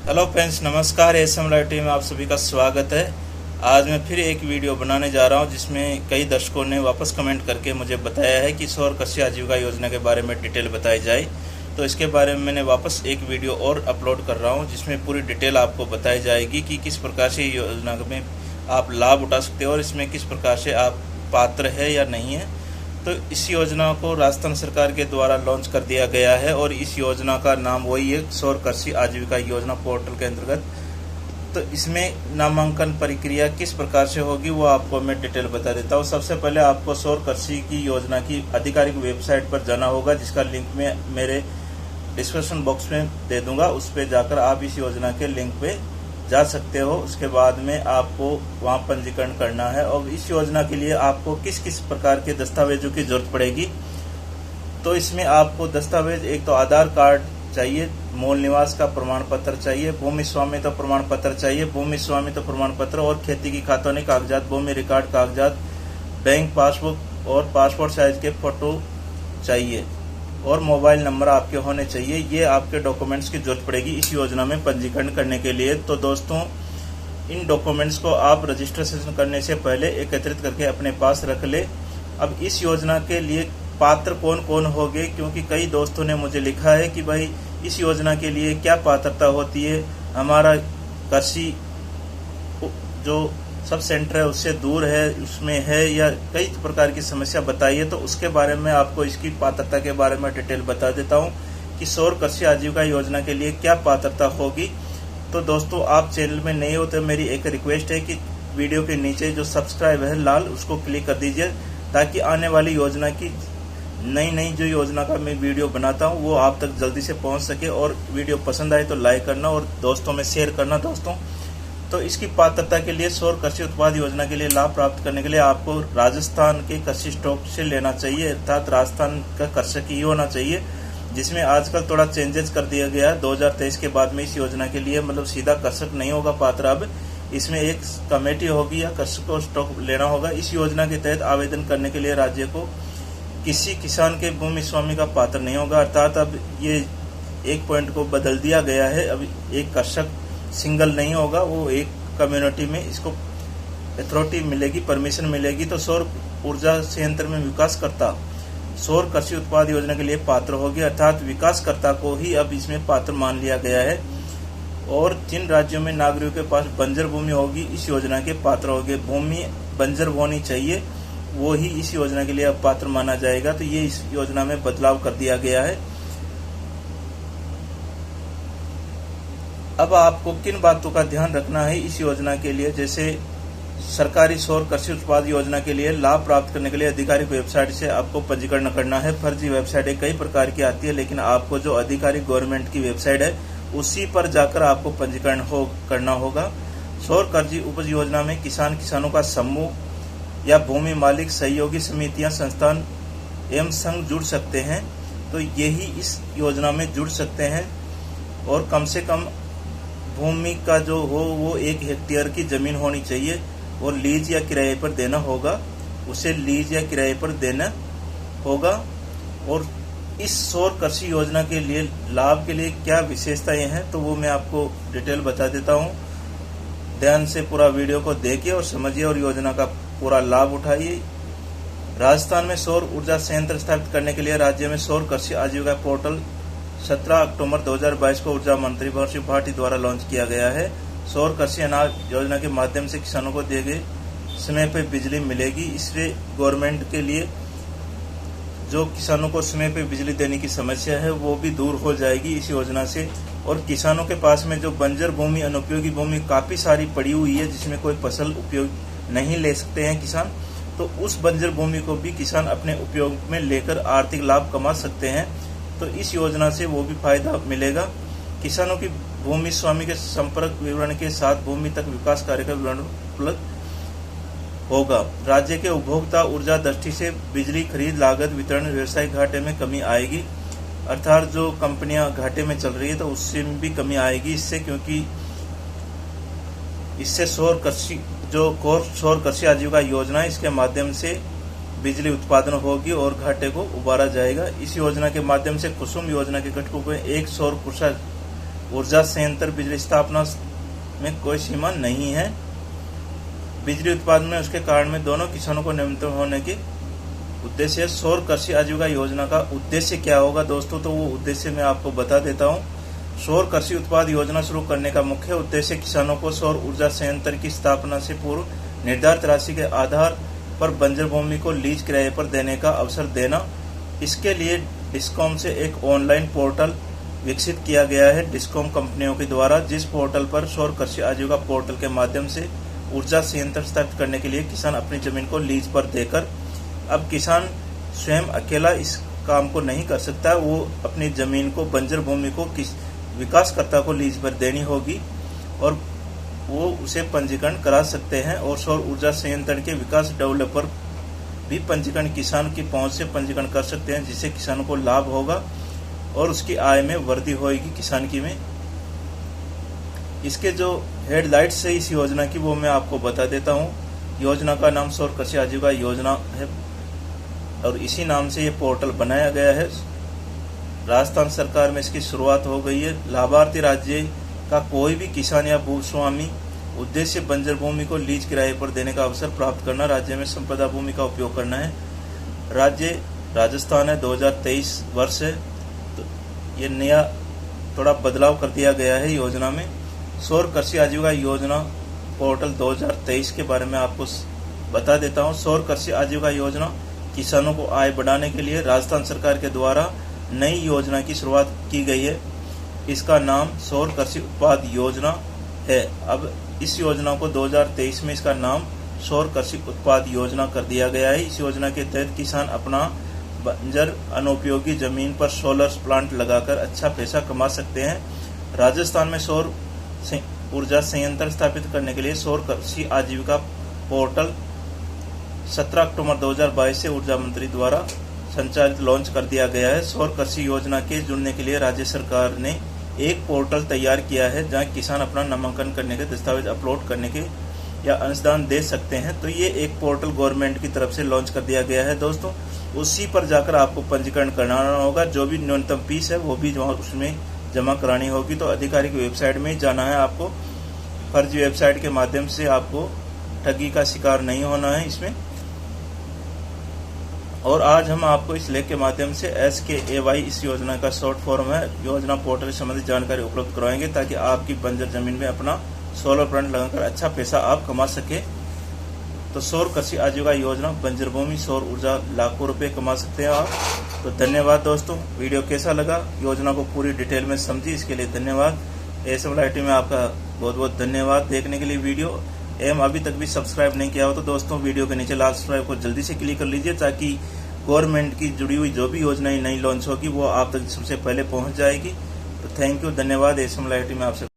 Hello friends, नमस्कार। SM live TV में आप सभी का स्वागत है। आज मैं फिर एक वीडियो बनाने जा रहा हूं जिसमें कई दर्शकों ने वापस कमेंट करके मुझे बताया है कि सौर कृषि आजीविका योजना के बारे में डिटेल बताई जाए। तो इसके बारे में मैंने वापस एक वीडियो और अपलोड कर रहा हूं जिसमें पूरी डिटेल आपको बताई जाएगी कि किस प्रकार से योजना में आप लाभ उठा सकते हो और इसमें किस प्रकार से आप पात्र है या नहीं है। तो इस योजना को राजस्थान सरकार के द्वारा लॉन्च कर दिया गया है और इस योजना का नाम वही है, सौर कृषि आजीविका योजना पोर्टल के अंतर्गत। तो इसमें नामांकन प्रक्रिया किस प्रकार से होगी वो आपको मैं डिटेल बता देता हूँ। सबसे पहले आपको सौर कृषि की योजना की आधिकारिक वेबसाइट पर जाना होगा, जिसका लिंक मैं मेरे डिस्क्रिप्शन बॉक्स में दे दूंगा। उस पर जाकर आप इस योजना के लिंक पे जा सकते हो। उसके बाद में आपको वहां पंजीकरण करना है और इस योजना के लिए आपको किस किस प्रकार के दस्तावेजों की जरूरत पड़ेगी। तो इसमें आपको दस्तावेज एक तो आधार कार्ड चाहिए, मूल निवास का प्रमाण पत्र चाहिए, भूमि स्वामित्व प्रमाण पत्र चाहिए, भूमि स्वामित्व प्रमाण पत्र और खेती की खातोनी कागजात, भूमि रिकॉर्ड कागजात, बैंक पासबुक और पासपोर्ट साइज के फोटो चाहिए और मोबाइल नंबर आपके होने चाहिए। ये आपके डॉक्यूमेंट्स की जरूरत पड़ेगी इस योजना में पंजीकरण करने के लिए। तो दोस्तों, इन डॉक्यूमेंट्स को आप रजिस्ट्रेशन करने से पहले एकत्रित करके अपने पास रख ले। अब इस योजना के लिए पात्र कौन कौन होंगे, क्योंकि कई दोस्तों ने मुझे लिखा है कि भाई इस योजना के लिए क्या पात्रता होती है, हमारा कृषि जो सब सेंटर है उससे दूर है, उसमें है, या कई प्रकार की समस्या बताइए। तो उसके बारे में आपको इसकी पात्रता के बारे में डिटेल बता देता हूं कि सौर कृषि आजीविका योजना के लिए क्या पात्रता होगी। तो दोस्तों, आप चैनल में नए हो तो मेरी एक रिक्वेस्ट है कि वीडियो के नीचे जो सब्सक्राइब है लाल, उसको क्लिक कर दीजिए ताकि आने वाली योजना की नई जो योजना का मैं वीडियो बनाता हूँ वो आप तक जल्दी से पहुँच सके। और वीडियो पसंद आए तो लाइक करना और दोस्तों में शेयर करना। दोस्तों, तो इसकी पात्रता के लिए सौर कृषि उत्पाद योजना के लिए लाभ प्राप्त करने के लिए आपको राजस्थान के कृषि स्टॉक से लेना चाहिए, अर्थात राजस्थान का कृषक ही होना चाहिए, जिसमें आजकल थोड़ा चेंजेस कर दिया गया है। 2023 के बाद में इस योजना के लिए मतलब सीधा कृषक नहीं होगा पात्र, अब इसमें एक कमेटी होगी या कृषक को स्टॉक लेना होगा। इस योजना के तहत आवेदन करने के लिए राज्य को किसी किसान के भूमि स्वामी का पात्र नहीं होगा, अर्थात अब ये एक पॉइंट को बदल दिया गया है। अब एक कृषक सिंगल नहीं होगा, वो एक कम्युनिटी में इसको अथॉरिटी मिलेगी, परमिशन मिलेगी। तो सौर ऊर्जा संयंत्र में विकासकर्ता सौर कृषि उत्पाद योजना के लिए पात्र होगी, अर्थात विकासकर्ता को ही अब इसमें पात्र मान लिया गया है। और जिन राज्यों में नागरिकों के पास बंजर भूमि होगी इस योजना के पात्र होंगे। भूमि बंजर होनी चाहिए, वो ही इस योजना के लिए अब पात्र माना जाएगा। तो ये इस योजना में बदलाव कर दिया गया है। अब आपको किन बातों का ध्यान रखना है इस योजना के लिए, जैसे सरकारी सौर कृषि उत्पाद योजना के लिए लाभ प्राप्त करने के लिए आधिकारिक वेबसाइट से आपको पंजीकरण करना है। फर्जी वेबसाइटें कई प्रकार की आती है, लेकिन आपको जो आधिकारिक गवर्नमेंट की वेबसाइट है उसी पर जाकर आपको पंजीकरण करना होगा। सौर कृषि उपज योजना में किसानों का समूह या भूमि मालिक सहयोगी समितियां, संस्थान एवं संघ जुड़ सकते हैं। तो यही इस योजना में जुड़ सकते हैं और कम से कम भूमि का जो हो वो 1 हेक्टेयर की जमीन होनी चाहिए और लीज या किराए पर देना होगा, उसे लीज या किराए पर देना होगा। और इस सौर कृषि योजना के लिए लाभ के लिए क्या विशेषताएं हैं तो वो मैं आपको डिटेल बता देता हूं। ध्यान से पूरा वीडियो को देखिए और समझिए और योजना का पूरा लाभ उठाइए। राजस्थान में सौर ऊर्जा संयंत्र स्थापित करने के लिए राज्य में सौर कृषि आजीविका पोर्टल 17 अक्टूबर 2022 को ऊर्जा मंत्री वर्षी भाटी द्वारा लॉन्च किया गया है। सौर कृषि अनाज योजना के माध्यम से किसानों को दिए गए समय पर बिजली मिलेगी। इससे गवर्नमेंट के लिए जो किसानों को समय पर बिजली देने की समस्या है वो भी दूर हो जाएगी इस योजना से। और किसानों के पास में जो बंजर भूमि, अनुपयोगी भूमि काफी सारी पड़ी हुई है जिसमें कोई फसल उपयोग नहीं ले सकते हैं किसान, तो उस बंजर भूमि को भी किसान अपने उपयोग में लेकर आर्थिक लाभ कमा सकते हैं। तो इस योजना से वो भी फायदा मिलेगा। किसानों की भूमि स्वामी के संपर्क विवरण के साथ भूमि तक विकास कार्य का विवरण उपलब्ध होगा। राज्य के उपभोक्ता ऊर्जा दृष्टि से बिजली खरीद लागत, वितरण, व्यवसायिक घाटे में कमी आएगी, अर्थात जो कंपनियां घाटे में चल रही है तो उससे भी कमी आएगी इससे, क्योंकि इससे सौर कृषि आजीविका योजना इसके माध्यम से बिजली उत्पादन होगी और घाटे को उबारा जाएगा। इस योजना के माध्यम से कुसुम योजना के घटकों में एक सौर ऊर्जा संयंत्र बिजली स्थापना में कोई सीमा नहीं है। बिजली उत्पादन में उसके कारण में दोनों किसानों को न्यूनतम होने की उद्देश्य। सौर कृषि आजीविका योजना का उद्देश्य क्या होगा दोस्तों, तो वो उद्देश्य मैं आपको बता देता हूँ। सौर कृषि उत्पाद योजना शुरू करने का मुख्य उद्देश्य किसानों को सौर ऊर्जा संयंत्र की स्थापना से पूर्व निर्धारित राशि के आधार पर बंजर भूमि को लीज किराए पर देने का अवसर देना। इसके लिए डिस्कॉम से एक ऑनलाइन पोर्टल विकसित किया गया है डिस्कॉम कंपनियों के द्वारा, जिस पोर्टल पर सौर कृषि आजीविका पोर्टल के माध्यम से ऊर्जा संयंत्र स्थापित करने के लिए किसान अपनी जमीन को लीज पर देकर, अब किसान स्वयं अकेला इस काम को नहीं कर सकता, वो अपनी जमीन को बंजर भूमि को विकासकर्ता को लीज पर देनी होगी और वो उसे पंजीकरण करा सकते हैं। और सौर ऊर्जा संयंत्र के विकास डेवलपर भी पंजीकरण किसान की पहुंच से पंजीकरण कर सकते हैं, जिससे किसानों को लाभ होगा और उसकी आय में वृद्धि होगी किसान की में। इसके जो हेडलाइट्स है इस योजना की वो मैं आपको बता देता हूँ। योजना का नाम सौर कृषि आजीविका योजना है और इसी नाम से ये पोर्टल बनाया गया है। राजस्थान सरकार में इसकी शुरुआत हो गई है। लाभार्थी राज्य का कोई भी किसान या भूस्वामी, उद्देश्य बंजर भूमि को लीज किराए पर देने का अवसर प्राप्त करना, राज्य में संपदा भूमि का उपयोग करना है। राज्य राजस्थान है, 2023 वर्ष है, तो ये नया थोड़ा बदलाव कर दिया गया है योजना में। सौर कृषि आजीविका योजना पोर्टल 2023 के बारे में आपको बता देता हूँ। सौर कृषि आजीविका योजना किसानों को आय बढ़ाने के लिए राजस्थान सरकार के द्वारा नई योजना की शुरुआत की गई है। इसका नाम सौर कृषि उत्पाद योजना है। अब इस योजना को 2023 में इसका नाम सौर कृषि उत्पाद योजना कर दिया गया है। इस योजना के तहत किसान अपना बंजर अनुपयोगी जमीन पर सोलर प्लांट लगाकर अच्छा पैसा कमा सकते हैं। राजस्थान में सौर ऊर्जा संयंत्र स्थापित करने के लिए सौर कृषि आजीविका पोर्टल 17 अक्टूबर 2022 से ऊर्जा मंत्री द्वारा संचालित लॉन्च कर दिया गया है। सौर कृषि योजना के जुड़ने के लिए राज्य सरकार ने एक पोर्टल तैयार किया है, जहां किसान अपना नामांकन करने के दस्तावेज अपलोड करने के या अंशदान दे सकते हैं। तो ये एक पोर्टल गवर्नमेंट की तरफ से लॉन्च कर दिया गया है दोस्तों। उसी पर जाकर आपको पंजीकरण कराना होगा। जो भी न्यूनतम फीस है वो भी उसमें जमा करानी होगी। तो अधिकारी की वेबसाइट में जाना है आपको। फर्जी वेबसाइट के माध्यम से आपको ठगी का शिकार नहीं होना है इसमें। और आज हम आपको इस लेख के माध्यम से SKAY इस योजना का शॉर्ट फॉर्म है, योजना पोर्टल से संबंधित जानकारी उपलब्ध करवाएंगे, ताकि आपकी बंजर जमीन में अपना सोलर प्लांट लगाकर अच्छा पैसा आप कमा सके। तो सौर कृषि आजीविका योजना, बंजर भूमि, सौर ऊर्जा, लाखों रुपए कमा सकते हैं आप। तो धन्यवाद दोस्तों। वीडियो कैसा लगा, योजना को पूरी डिटेल में समझी, इसके लिए धन्यवाद। ASMLIT में आपका बहुत बहुत धन्यवाद देखने के लिए वीडियो। एवं अभी तक भी सब्सक्राइब नहीं किया हो तो दोस्तों वीडियो के नीचे लाल सब्सक्राइब को जल्दी से क्लिक कर लीजिए, ताकि गवर्नमेंट की जुड़ी हुई जो भी योजनाएं नई लॉन्च होगी वो आप तक सबसे पहले पहुंच जाएगी। तो थैंक यू, धन्यवाद। ASMLIT में आपसे